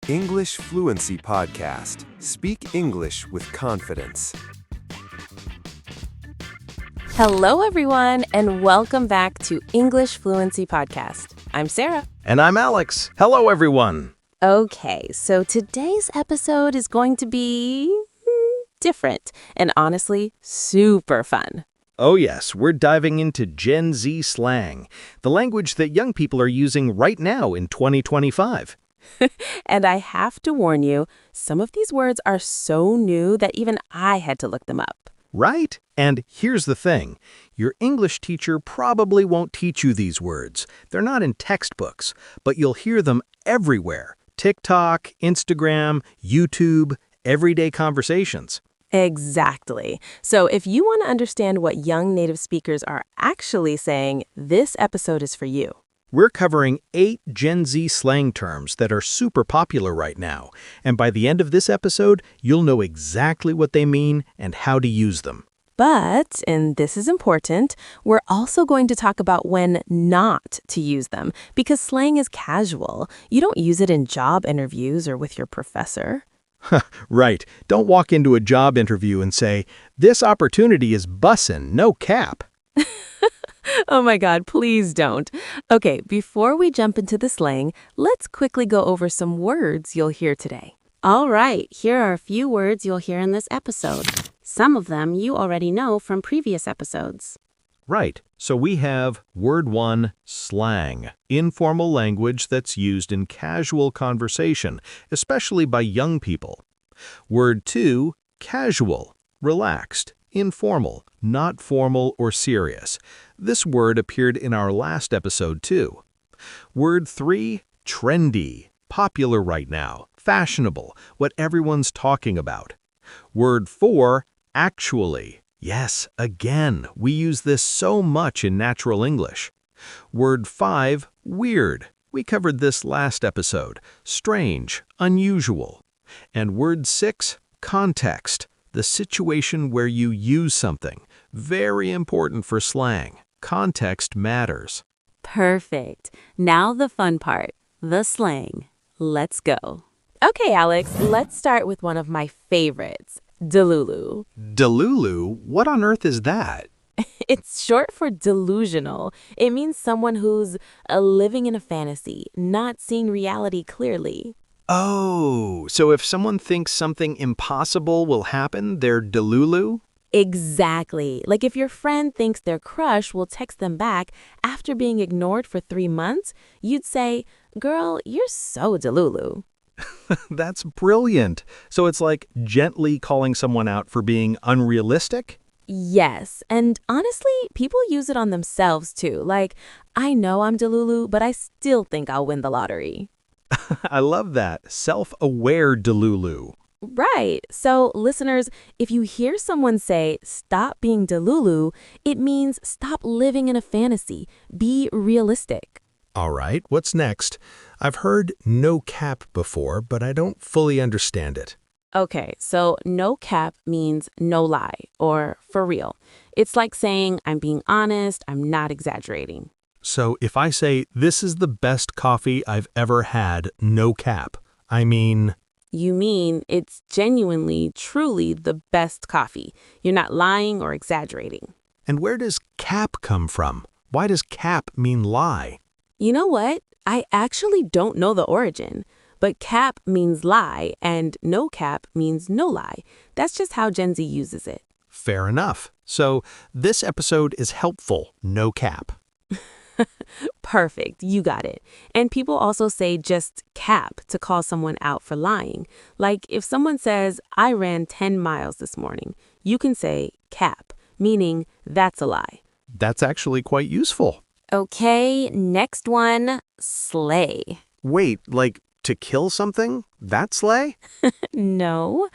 English Fluency Podcast. Speak English with confidence. Hello, everyone, and welcome back to English Fluency Podcast. I'm Sarah. And I'm Alex. Hello, everyone. Okay, so today's episode is going to be different and honestly super fun. Oh, yes, we're diving into Gen Z slang, the language that young people are using right now in 2025. And I have to warn you, some of these words are so new that even I had to look them up. Right? And here's the thing. Your English teacher probably won't teach you these words. They're not in textbooks, but you'll hear them everywhere. TikTok, Instagram, YouTube, everyday conversations. Exactly. So if you want to understand what young native speakers are actually saying, this episode is for you. We're covering 8 Gen Z slang terms that are super popular right now, and by the end of this episode, you'll know exactly what they mean and how to use them. But, and this is important, we're also going to talk about when not to use them, because slang is casual. You don't use it in job interviews or with your professor. Right. Don't walk into a job interview and say, "This opportunity is bussin', no cap." Oh my God, please don't. Okay, before we jump into the slang, let's quickly go over some words you'll hear today. All right, here are a few words you'll hear in this episode. Some of them you already know from previous episodes. Right. So we have word 1, slang, informal language that's used in casual conversation, especially by young people. Word 2, casual, relaxed, informal, not formal or serious. This word appeared in our last episode too. Word 3, trendy, popular right now, fashionable, what everyone's talking about. Word 4, actually. Yes, again, we use this so much in natural English. Word 5, weird. We covered this last episode. Strange, unusual. And word 6, context. The situation where you use something. Very important for slang. Context matters. Perfect. Now the fun part, the slang. Let's go. Okay, Alex, let's start with one of my favorites, DELULU. DELULU? What on earth is that? It's short for delusional. It means someone who's living in a fantasy, not seeing reality clearly. Oh, so if someone thinks something impossible will happen, they're DELULU? Exactly. Like if your friend thinks their crush will text them back after being ignored for 3 months, you'd say, "Girl, you're so DELULU." That's brilliant. So it's like gently calling someone out for being unrealistic? Yes, and honestly, people use it on themselves too. Like, I know I'm DELULU, but I still think I'll win the lottery. I love that. Self-aware DELULU. Right. So, listeners, if you hear someone say, "Stop being DELULU," it means stop living in a fantasy. Be realistic. All right, what's next? I've heard no cap before, but I don't fully understand it. Okay, so no cap means no lie or for real. It's like saying, I'm being honest, I'm not exaggerating. So if I say, "This is the best coffee I've ever had, no cap," I mean... You mean it's genuinely, truly the best coffee. You're not lying or exaggerating. And where does cap come from? Why does cap mean lie? You know what? I actually don't know the origin. But cap means lie and no cap means no lie. That's just how Gen Z uses it. Fair enough. So this episode is helpful, no cap. Perfect. You got it. And people also say just cap to call someone out for lying. Like if someone says, "I ran 10 miles this morning," you can say cap, meaning that's a lie. That's actually quite useful. Okay, next one, slay. Wait, like to kill something? That's slay? No.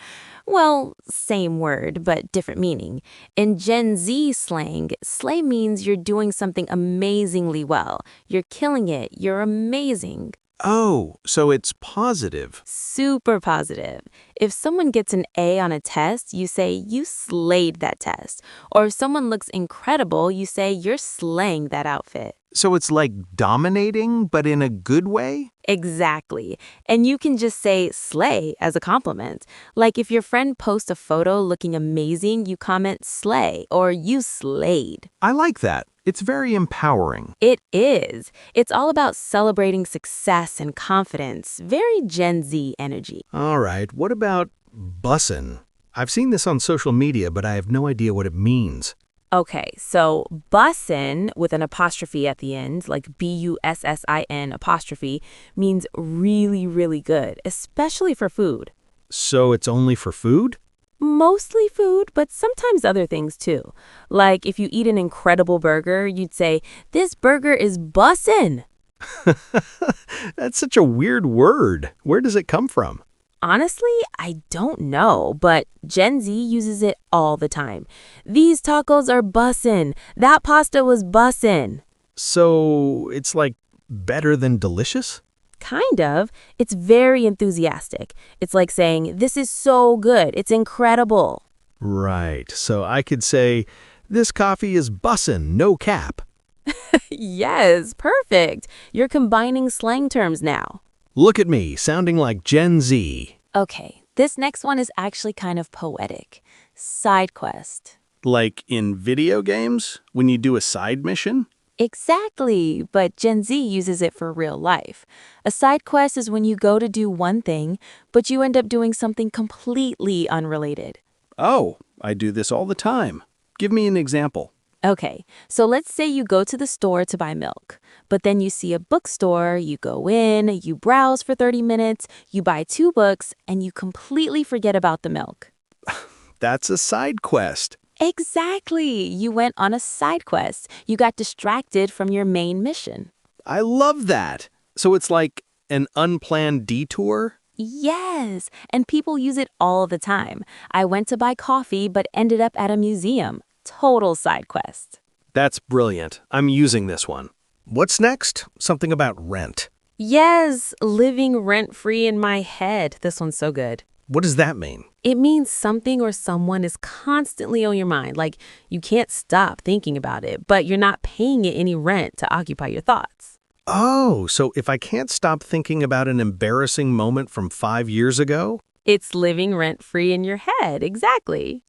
Well, same word, but different meaning. In Gen Z slang, slay means you're doing something amazingly well. You're killing it. You're amazing. Oh, so it's positive. Super positive. If someone gets an A on a test, you say, "You slayed that test." Or if someone looks incredible, you say, "You're slaying that outfit." So it's like dominating, but in a good way? Exactly. And you can just say slay as a compliment. Like if your friend posts a photo looking amazing, you comment slay or you slayed. I like that. It's very empowering. It is. It's all about celebrating success and confidence. Very Gen Z energy. All right, what about bussin'? I've seen this on social media, but I have no idea what it means. Okay, so bussin with an apostrophe at the end, like BUSSIN apostrophe, means really, really good, especially for food. So it's only for food? Mostly food, but sometimes other things too. Like if you eat an incredible burger, you'd say, "This burger is bussin'." That's such a weird word. Where does it come from? Honestly, I don't know, but Gen Z uses it all the time. These tacos are bussin'. That pasta was bussin'. So it's like better than delicious? Kind of. It's very enthusiastic. It's like saying, "This is so good. It's incredible." Right. So I could say, this coffee is bussin', no cap. Yes, perfect. You're combining slang terms now. Look at me, sounding like Gen Z. Okay, this next one is actually kind of poetic. Side quest. Like in video games, when you do a side mission? Exactly, but Gen Z uses it for real life. A side quest is when you go to do one thing, but you end up doing something completely unrelated. Oh, I do this all the time. Give me an example. Okay, so let's say you go to the store to buy milk, but then you see a bookstore, you go in, you browse for 30 minutes, you buy 2 books, and you completely forget about the milk. That's a side quest. Exactly! You went on a side quest. You got distracted from your main mission. I love that. So it's like an unplanned detour? Yes, and people use it all the time. I went to buy coffee but ended up at a museum. Total side quest. That's brilliant. I'm using this one. What's next? Something about rent. Yes, living rent-free in my head. This one's so good. What does that mean? It means something or someone is constantly on your mind. Like you can't stop thinking about it, but you're not paying it any rent to occupy your thoughts. Oh, so if I can't stop thinking about an embarrassing moment from 5 years ago? It's living rent-free in your head. Exactly.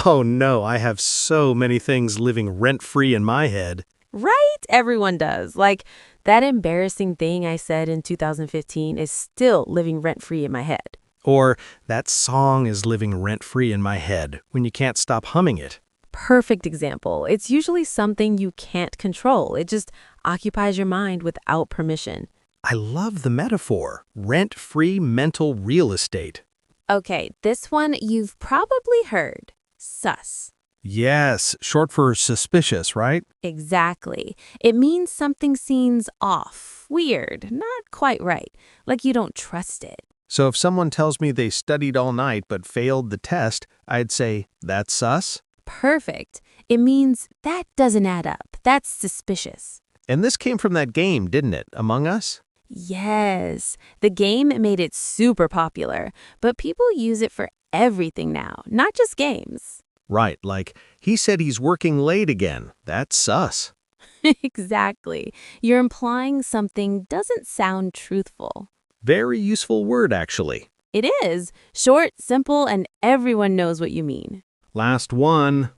Oh no, I have so many things living rent-free in my head. Right? Everyone does. Like that embarrassing thing I said in 2015 is still living rent-free in my head. Or that song is living rent-free in my head when you can't stop humming it. Perfect example. It's usually something you can't control. It just occupies your mind without permission. I love the metaphor. Rent-free mental real estate. Okay, this one you've probably heard. Sus. Yes, short for suspicious, right? Exactly. It means something seems off, weird, not quite right, like you don't trust it. So if someone tells me they studied all night but failed the test, I'd say, that's sus? Perfect. It means that doesn't add up. That's suspicious. And this came from that game, didn't it, Among Us? Yes, the game made it super popular, but people use it for everything now, not just games. Right, like, he said he's working late again. That's sus. Exactly. You're implying something doesn't sound truthful. Very useful word, actually. It is. Short, simple, and everyone knows what you mean. Last one.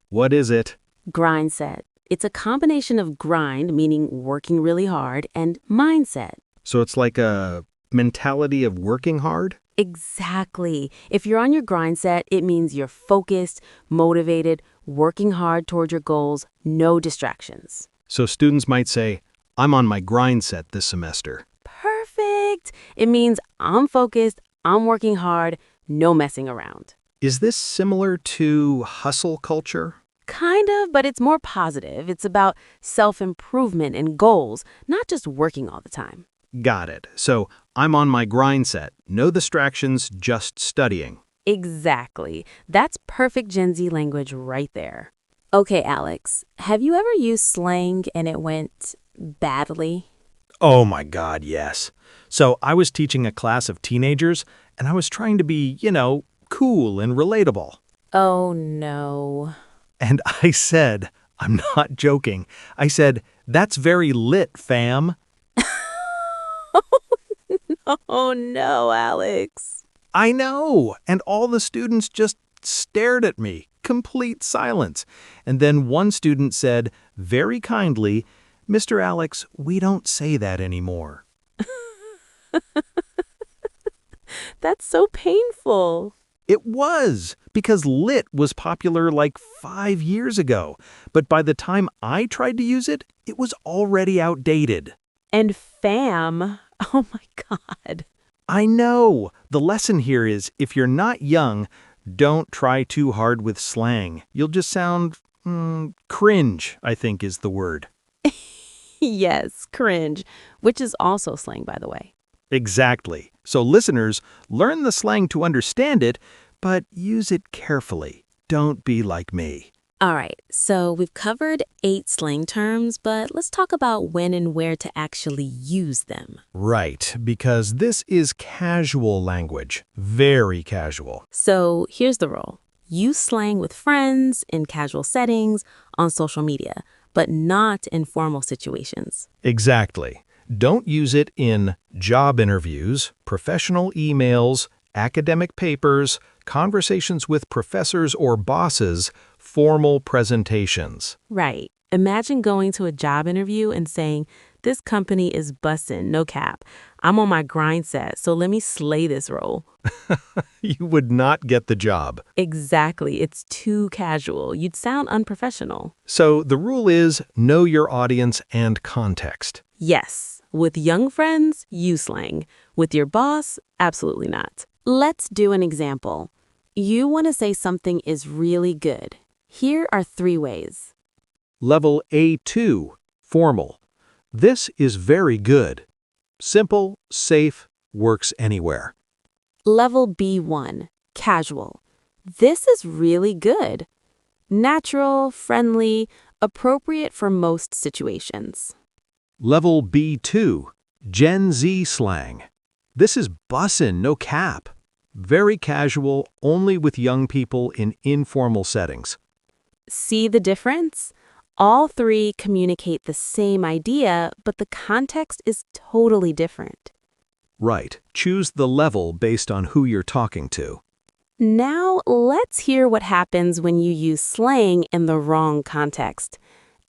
What is it? GRINDSET. It's a combination of grind, meaning working really hard, and mindset. So it's like a mentality of working hard? Exactly. If you're on your GRINDSET, it means you're focused, motivated, working hard toward your goals, no distractions. So students might say, I'm on my GRINDSET this semester. Perfect. It means I'm focused, I'm working hard, no messing around. Is this similar to hustle culture? Kind of, but it's more positive. It's about self-improvement and goals, not just working all the time. Got it. So I'm on my GRINDSET. No distractions, just studying. Exactly. That's perfect Gen Z language right there. Okay, Alex, have you ever used slang and it went badly? Oh my God, yes. So I was teaching a class of teenagers, and I was trying to be, cool and relatable. Oh, no. And I said, I'm not joking. I said, "That's very lit, fam." Oh no, Alex. I know, and all the students just stared at me, complete silence. And then one student said, very kindly, "Mr. Alex, we don't say that anymore." That's so painful. It was, because lit was popular like 5 years ago, but by the time I tried to use it, it was already outdated. And fam. Oh my God. I know. The lesson here is, if you're not young, don't try too hard with slang. You'll just sound cringe, I think is the word. Yes, cringe, which is also slang, by the way. Exactly. So listeners, learn the slang to understand it, but use it carefully. Don't be like me. All right, so we've covered 8 slang terms, but let's talk about when and where to actually use them. Right, because this is casual language. Very casual. So here's the rule. Use slang with friends, in casual settings, on social media, but not in formal situations. Exactly. Don't use it in job interviews, professional emails, academic papers, conversations with professors or bosses, formal presentations. Right. Imagine going to a job interview and saying, "This company is BUSSIN, no cap. I'm on my GRINDSET, so let me slay this role." You would not get the job. Exactly. It's too casual. You'd sound unprofessional. So the rule is know your audience and context. Yes. With young friends, use slang. With your boss, absolutely not. Let's do an example. You want to say something is really good. Here are 3 ways. Level A2, formal. This is very good. Simple, safe, works anywhere. Level B1, casual. This is really good. Natural, friendly, appropriate for most situations. Level B2, Gen Z slang. This is bussin', no cap. Very casual, only with young people in informal settings. See the difference? All 3 communicate the same idea, but the context is totally different. Right. Choose the level based on who you're talking to. Now, let's hear what happens when you use slang in the wrong context.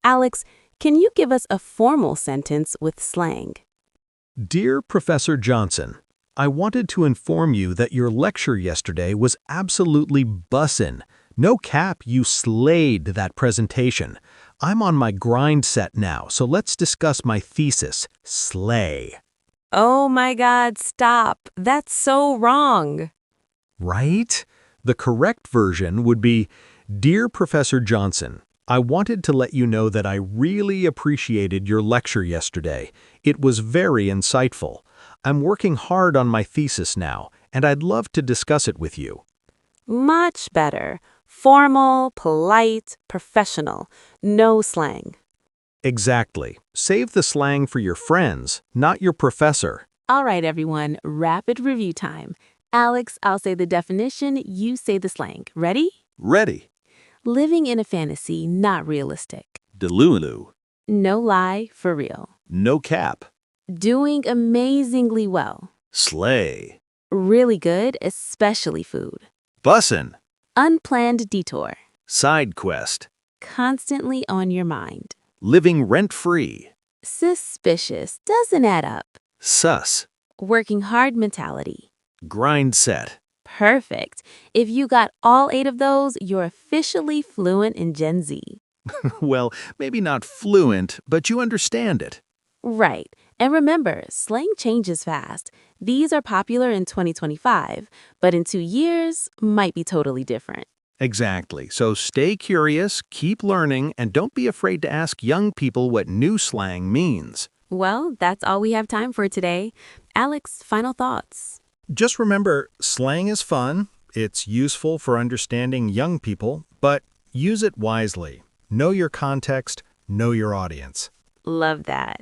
Alex, can you give us a formal sentence with slang? Dear Professor Johnson, I wanted to inform you that your lecture yesterday was absolutely bussin'. No cap, you slayed that presentation. I'm on my grind set now, so let's discuss my thesis, slay. Oh my God, stop. That's so wrong. Right? The correct version would be, Dear Professor Johnson, I wanted to let you know that I really appreciated your lecture yesterday. It was very insightful. I'm working hard on my thesis now, and I'd love to discuss it with you. Much better. Formal, polite, professional. No slang. Exactly. Save the slang for your friends, not your professor. All right, everyone, rapid review time. Alex, I'll say the definition, you say the slang. Ready? Ready. Living in a fantasy, not realistic. DELULU. No lie, for real. No cap. Doing amazingly well. Slay. Really good, especially food. Bussin'. Unplanned detour. Side quest. Constantly on your mind. Living rent-free. Suspicious, doesn't add up. Sus. Working hard mentality. GRINDSET. Perfect. If you got all 8 of those, you're officially fluent in Gen Z. Well, maybe not fluent, but you understand it. Right. And remember, slang changes fast. These are popular in 2025, but in 2 years, might be totally different. Exactly. So stay curious, keep learning, and don't be afraid to ask young people what new slang means. Well, that's all we have time for today. Alex, final thoughts. Just remember, slang is fun, it's useful for understanding young people, but use it wisely. Know your context, know your audience. Love that.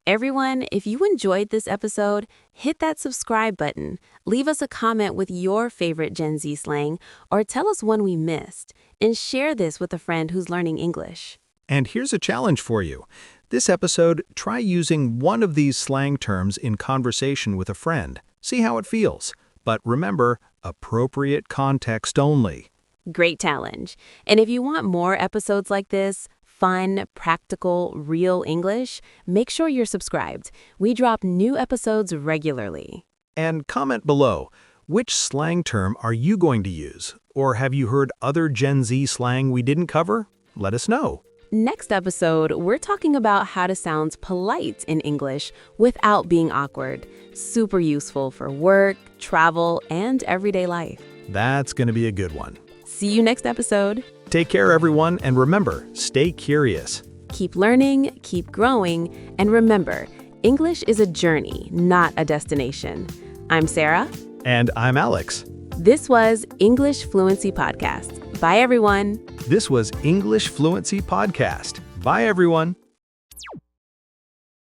Everyone, if you enjoyed this episode, hit that subscribe button, leave us a comment with your favorite Gen Z slang, or tell us one we missed, and share this with a friend who's learning English. And here's a challenge for you. This episode, try using one of these slang terms in conversation with a friend. See how it feels. But remember, appropriate context only. Great challenge. And if you want more episodes like this, fun, practical, real English, make sure you're subscribed. We drop new episodes regularly. And comment below, which slang term are you going to use? Or have you heard other Gen Z slang we didn't cover? Let us know. Next episode, we're talking about how to sound polite in English without being awkward. Super useful for work, travel, and everyday life. That's going to be a good one. See you next episode. Take care, everyone, and remember, stay curious. Keep learning, keep growing, and remember, English is a journey, not a destination. I'm Sarah. And I'm Alex. This was English Fluency Podcast. Bye, everyone. This was English Fluency Podcast. Bye, everyone.